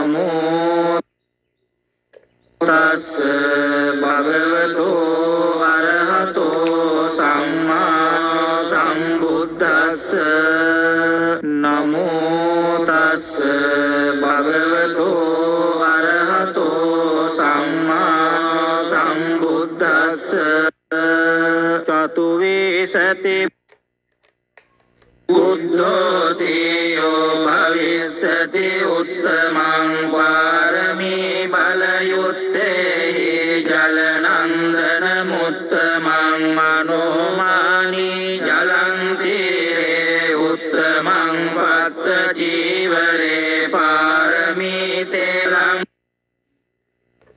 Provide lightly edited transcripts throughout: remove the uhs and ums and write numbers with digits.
නමෝ තස් භගවතෝ අරහතෝ සම්මා සම්බුද්දස්ස නමෝ තස් භගවතෝ අරහතෝ සම්මා සම්බුද්දස්ස චතුවේසති බුද්ධෝතියෝ භවිස්සති උත්තමං පාරමී බලයුත්තේහි ජලනන්දන මුත්තමං මනෝමානී ජලන්තිරේ උත්තමං පත්ත චීවරේ පාරමී තේලං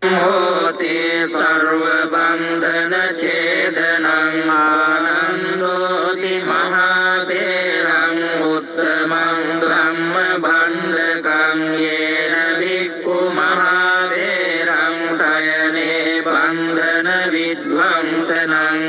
හෝති සර්ව බන්ධන ඡේදනං ආනන්දෝති මහතේරං උත්තමං ධම්ම භණ්ඩකං යේන භික්ඛු මහතේරං සයනේ බන්ධන විද්වංසනං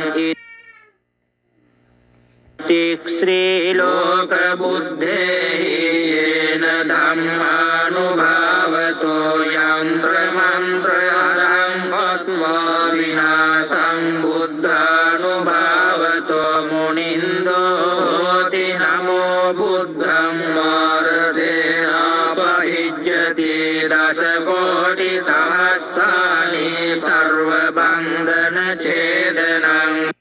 ශ්‍රී ලෝක බුද්ධේහි යේන ධම්මානුභාවතෝ යන්ත්‍ර මන්ත්‍ර හරං පත්වා විනාසං බුද්ධානුභාවතෝ මුනින්දෝ හෝති නමෝ බුද්ධං මාරසේනාපහිජ්ජති දස කෝටි සහස්සානි සර්ව බන්ධන ඡේදනං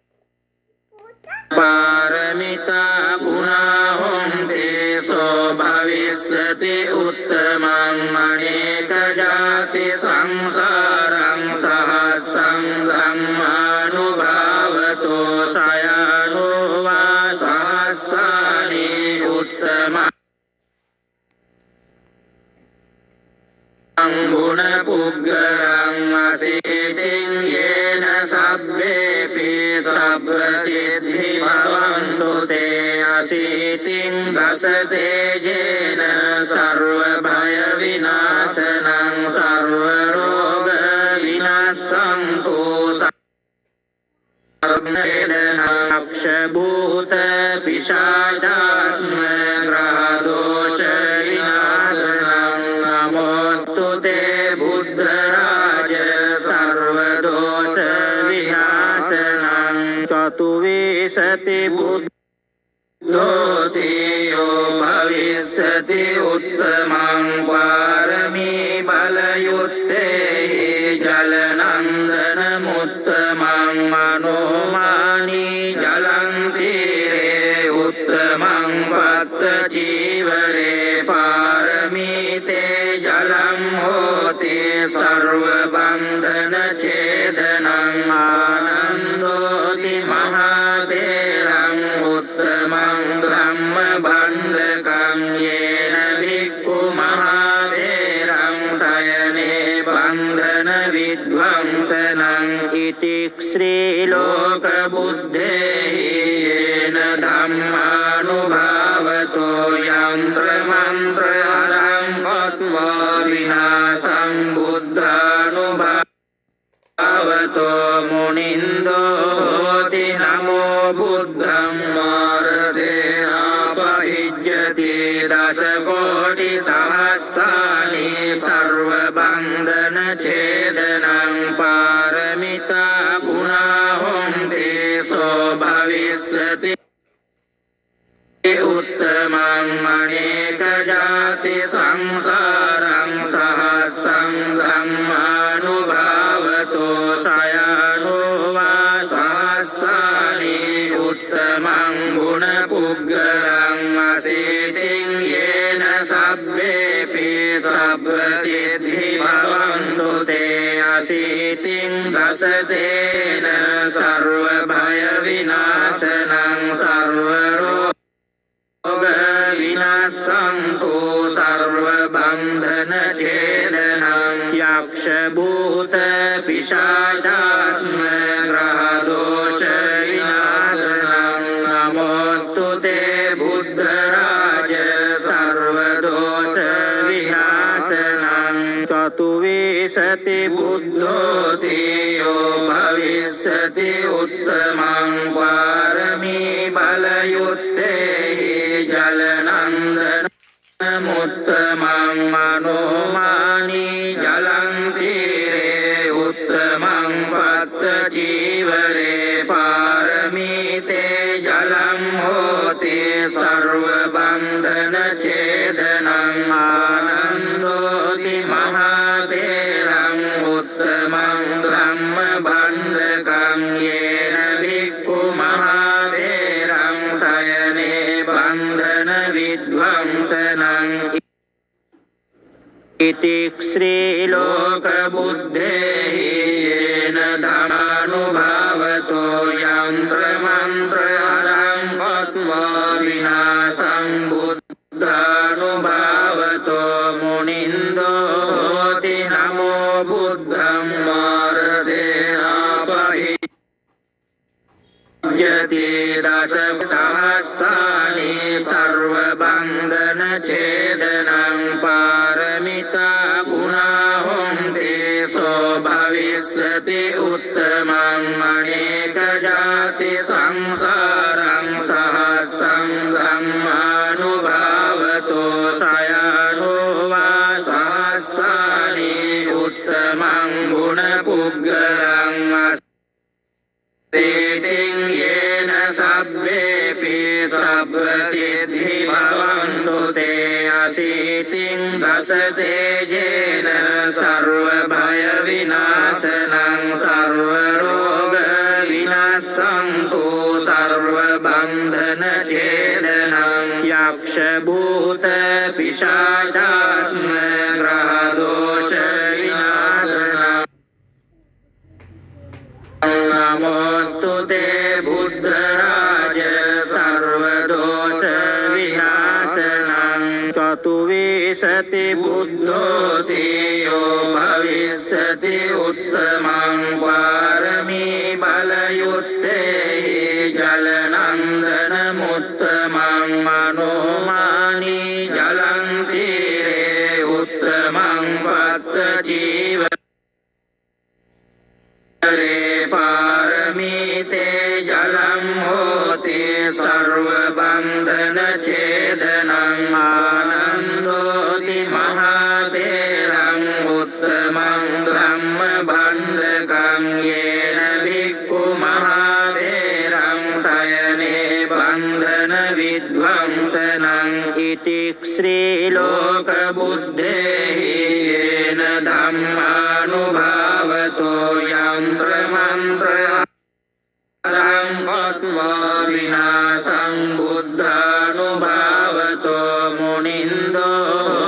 පාරමිතා ගුණා හොන්ති සෝ භවිස්සති උත්තමං අනේක ජාති සංසාරං සහස්සං ධම්මානුභාවතෝ සයනෝ වා සහස්සානි උත්තමං ගුණ පුග්ගලං අසීතින් යේන සබ්බේපි සබ්බ සිද්ධි භවන්තු තේ අසීතින් දසතේ යේන සර්ව භය විනාශනං සර්ව රෝග විනාශන්තු සර්වේදනාක්ෂ භූත පිශාචාත්ම ග්‍රහ දෝෂ විනාශනං නමෝස්තු තේ බුද්ධ රාජ සර්ව දෝෂ විනාශනං චතුවේසති බුද්ධෝතියෝ භවිස්සති උත්තමං පාරමී බලයුත්තේහි ජලනන්දන මුත්තමං මනෝමානී ජලන්තිරේ උත්තමං පත්ත චීවරේ පාරමී තේ ජලං හෝති සර්ව බන්ධන ඡේදනං ආනන්දෝති මහතේරං උත්තමං ධම්ම භණ්ඩකං යේන භික්ඛු මහතේරං සයනේ බන්ධන විද්වංසනං ඉති ශ්‍රී ලෝක බුද්ධේහි යේන ධම්මානුභාවතෝ යන්ත්‍ර මන්ත්‍ර හරං පත්වා විනාසං බුද්ධානුභාවතෝ මුනින්දෝ හෝති නමෝ බුද්ධං මාරසේනාපහිජ්ජති දස කෝටි සහස්සානි සර්ව බන්ධන ඡේදනං පාරමිතා ගුණා හොන්ති සෝ භවිස්සති උත්තමං අනේක ජාති සංසාරං සහස්සං ධම්මානුභාවතෝ සයනෝ වා සහස්සානි උත්තමං ගුණ පුග්ගලං අසීතින් යේන සබ්බේපි සබ්බ සිද්ධි භවන්තු තේ අසීතින් දසතේන සර්ව භය විනාශනං සර්ව රෝග විනාශන්තු සර්ව බන්ධන ඡේදනං යක්ෂ භූත පිශාචාත්ම ග්‍රහ දෝෂ විනාශනං නමෝස්තු තේ බුද්ධ රාජ සර්ව දෝෂ විනාශනං චතුවේසති බුද්ධෝතියෝ භවිස්සති උත්තමං පාරමී බලයුත්තේහි ජලනන්දන මුත්තමං මනෝමා इति श्रीलोकबुद्धेहि येन धर्मानुभावतो यन्त्रमन्त्रहरं कृत्वा विनाशं बुद्धानुभावतो मुनिन्दो होति नमो बुद्धं मार्गसेनापहिज्यति दशसहस्राणि सर्वबन्धनच्छेदनं पारमिता गुणा हुन्ति सो भविष्यति उत्तमम् अनेकजाति संसारं सहस्रं ब्रह्मानुभावतो शयानो वा सहस्राणि उत्तमं गुणपुग्गलम् अस्तिं येन सब्बेऽपि सब्बसिद्धि भवन्तु ते अशीतिं दशतेजेन सर्वभयविनाशनं सर्वरोगविनाशन्तु सर्वबन्धनच्छेदनं यक्षभूतपिशाचात्मग्रहदोषविनाशनं नमोऽस्तु ते बुद्धराज सर्वदोषविनाशनं चतुर्विंशति बुद्धोऽति यो भविष्यति उत्तमं पारमीबलयुक्ते जलनन्दनमुत्तमं मनोमानी जलं तीरे उत्तमं पत्तजीव पारमीते जलं होति सर्वबन्धनच्छेदनं आनन्दोति महातेरम् उत्तमं ब्रह्मबन्धकं येन भिक्खु महातेरं शयने बन्धनविध्वंसनम् इति श्रीलोकबुद्धेहि येन धम्मानुभावतो यन्त्रमन्त्रहरं कृत्वा विनाशं बुद्धानुभावतो मुनिन्दो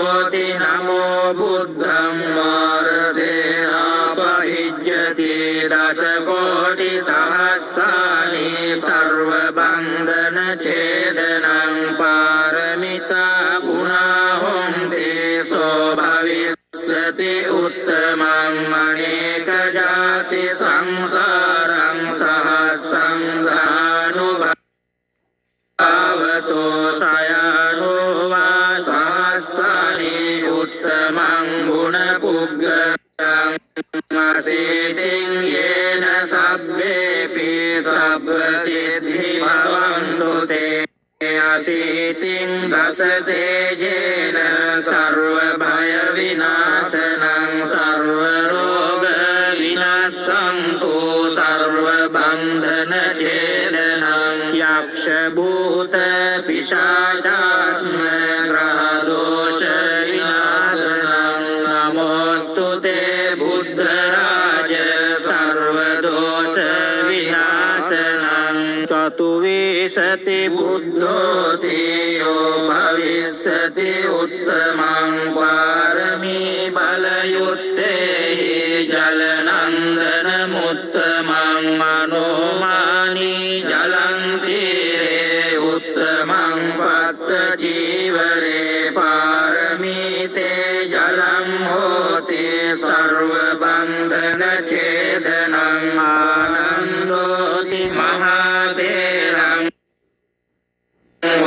होति नमो बुद्धं मार्गसेनापहिज्यति दशकोटिसहस्राणि सर्वबन्धनच्छेदनं पारमिता गुणा हुन्ति सो भविष्यति उत्तमम् अनेकजाति संसारं सहस्रं धानुभावतो शयानो वा सहस्राणि उत्तमं गुणपुग्गलम् अशीतिं येन सब्बेऽपि सब्बसिद्धि भवन्तु ते अशीतिं दशतेजेन सर्वभयविनाशनं सर्वरोगविनाशन्तु सर्वबन्धनच्छेदनं यक्षभूतपिशाचात्मग्रहदोषविनाशनं नमोऽस्तु ते बुद्धराज सर्वदोषविनाशनं चतुर्विंशति बुद्धोऽति यो भविष्यति उत्तमं पारमीबलयुक्ते जलनन्दनमुत्तमं मनोमानी जलं तीरे उत्तमं पत्तजीवरे पारमीते जलं होति सर्वबन्धनच्छेदनं आनन्दोति महातेरम्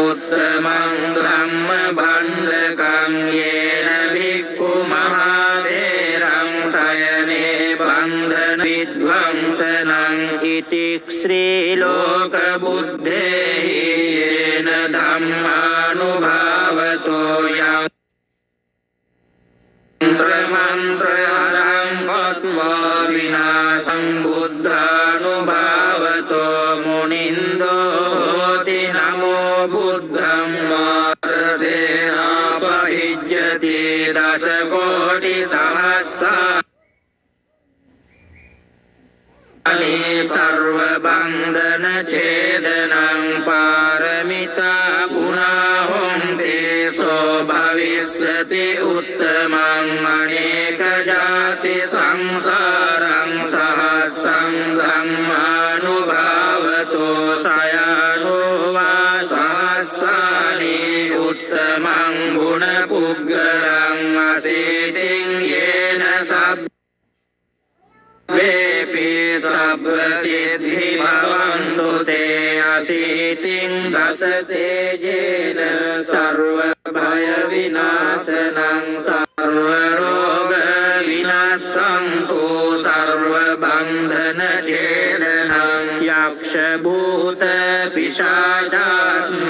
उत्तमं ब्रह्मबन्धकं येन भिक्खु महातेरं शयने बन्धनविध्वंसनम् इति श्रीलोकबुद्धेहि येन धम्मानुभावतो यन्त्रमन्त्रहरं कृत्वा विनाशं बुद्धानुभावतो मुनिन्दो होति नमो बुद्धं मार्गसेनापहिज्यति दशकोटिसहस्राणि सर्वबन्धनच्छेदनं पारमिता गुणा हुन्ति सो भविष्यति භවිස්සති උත්තමං අනේක ජාති සංසාරං සහස්සං ධම්මානුභාවතෝ සයනෝ වා සහස්සානි උත්තමං ගුණ පුග්ගලං අසීතින් යේන සබ්බේපි සබ්බ සිද්ධි භවන්තු තේ අසීතින් දසතේ ජේන සර්ව භය විනාශනං සර්ව රෝග විනාශන්තු සර්ව බන්ධන ඡේදනං යක්ෂ භූත පිශාචාත්ම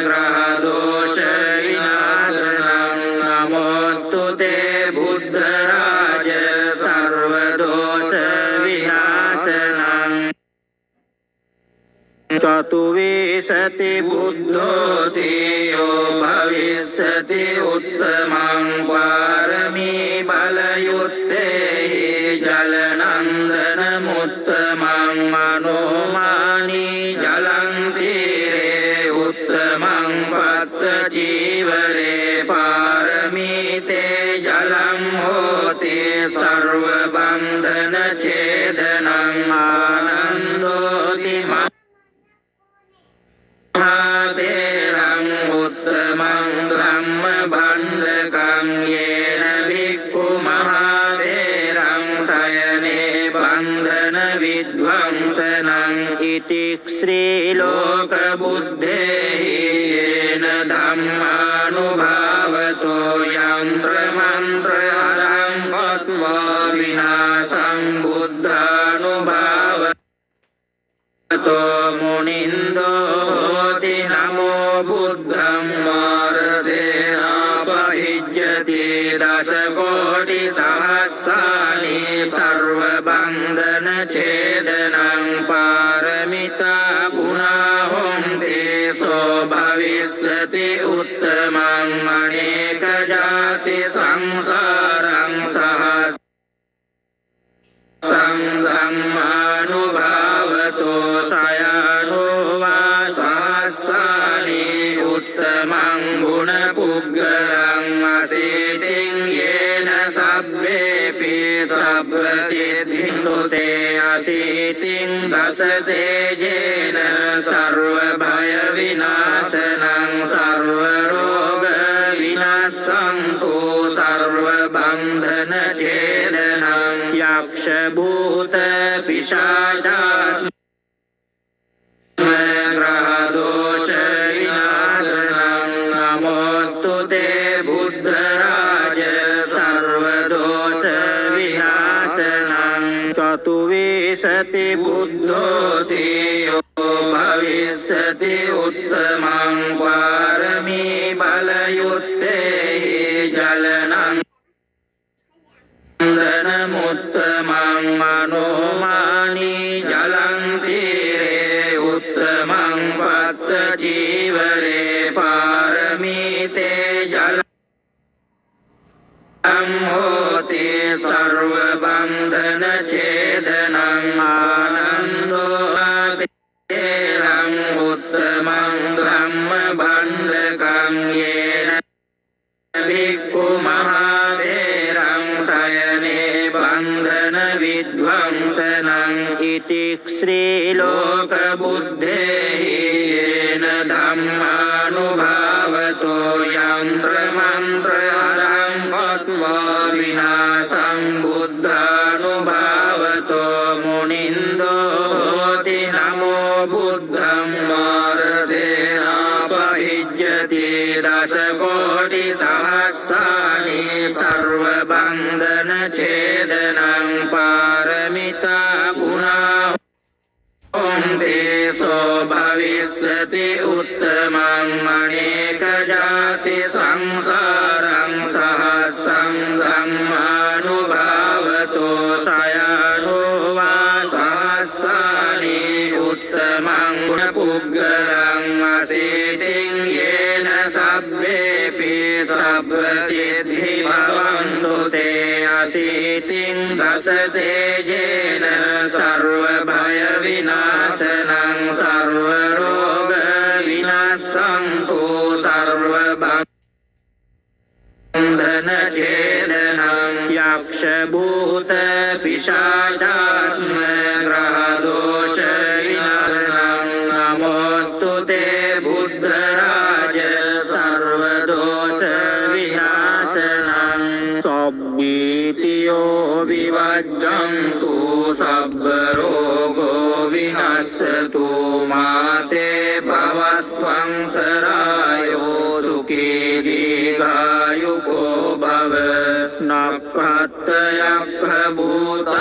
ග්‍රහ දෝෂ විනාශනං නමෝස්තු තේ බුද්ධ රාජ සර්ව දෝෂ විනාශනං චතුවිසති බුද්ධෝති යෝ භවිස්සති උත්තමං පාරමී බලයුත්තේහි ජලනන්දන මුත්තමං මනෝමානී ජලං තීරේ උත්තමං පත්ත චීවරේ පාරමී තේ ජලං හෝති සර්ව බන්ධන ඡේදනං ආනන්දෝති මහතේරං උත්තමං ධම්ම බණ්ඩකං යේන භික්ඛු මහතේරං සයනේ බන්ධන විද්වංසනං ඉති ශ්‍රී ලෝක බුද්ධේහි යේන ධම්මානුභාවතෝ යන්ත්‍ර මන්ත්‍ර හරං කତ୍වා විනාශං බුද්ධානුභාවතෝ මුනින්දෝති නමෝ බුද්ධං මාරසේනාපහිජ්ජති දසකෝටි සහස්සානි සර්ව බන්ධන ඡේදනං පාරමිතා ගුණා හොන්ති සෝ භවිස්සති උත්තමං අනේක ජාති සංසාරං සහස්සං ධම්මානුභාවතෝ සයනෝ වා සහස්සානි උත්තමං ගුණ පුග්ගලං අසීතින් යේන සබ්බේපි සබ්බ සිද්ධින්තු තේ අසීතින් දසතේ ජේන සර්ව භය විනාශනං සර්ව රෝග විනාශන්තු සර්ව බන්ධන ඡේදනං යක්ෂ භූත පිශාචාත්ම ග්‍රහ දෝෂ විනාශනං නමෝස්තු තේ බුද්ධ රාජ සර්ව දෝෂ විනාශනං චතුවිසති බුද්ධෝති යෝ භවිස්සති උත්තමං පාරමී බලයුත්තේහි ජලනං දන මුත්තමං මනෝමානී ජලං තීරේ උත්තමං පත්ත චීවරේ පාරමී තේ ජලං හෝති සර්ව බන්ධන ඡේදනං ආනන්දෝ තේරං උත්තමං ධම්ම බණ්ඩකං යේන භික්ඛු මහතේරං සයනේ බන්ධන විද්වංසනං ඉති ශ්‍රී ලෝක බුද්ධේහි යේන ධම්මානුභාවතෝ යන්ත්‍ර මන්ත්‍ර හරං කତ୍වා විනාශං බුද්ධානුභාවතෝ මුනින්දෝති නමෝ බුද්ධං මාරසේනාපහිජ්ජති දසකෝටි සහස්සානි සර්ව බන්ධන ඡේදනං පාරමිතා ගුණා හොන්ති සෝ භවිස්සති උත්තමං අනේක ජාති සංසාරං සහස්සං ධම්මානුභාවතෝ සයනෝ වා සහස්සානි උත්තමං ගුණ පුග්ගලං අසීතින් යේන සබ්බේපි සබ්බ සිද්ධි භවන්තු තේ අසීතින් දසතේ ජේන සර්ව භය විනාශනං සර්ව රෝග විනාශන්තු සර්ව බන්ධන छेदनं यक्ष भूत पिशाचात्म ग्रह दोष विनाशनं नमोस्तु ते बुद्धराज सर्वदोष विनाशनं सब्बीतियो विवज्जन्तु सब्बरोगो विनश्यतु माते भवत्वन्तरायो सुखी दीर्घायुको भव नक्षत्रयः भूता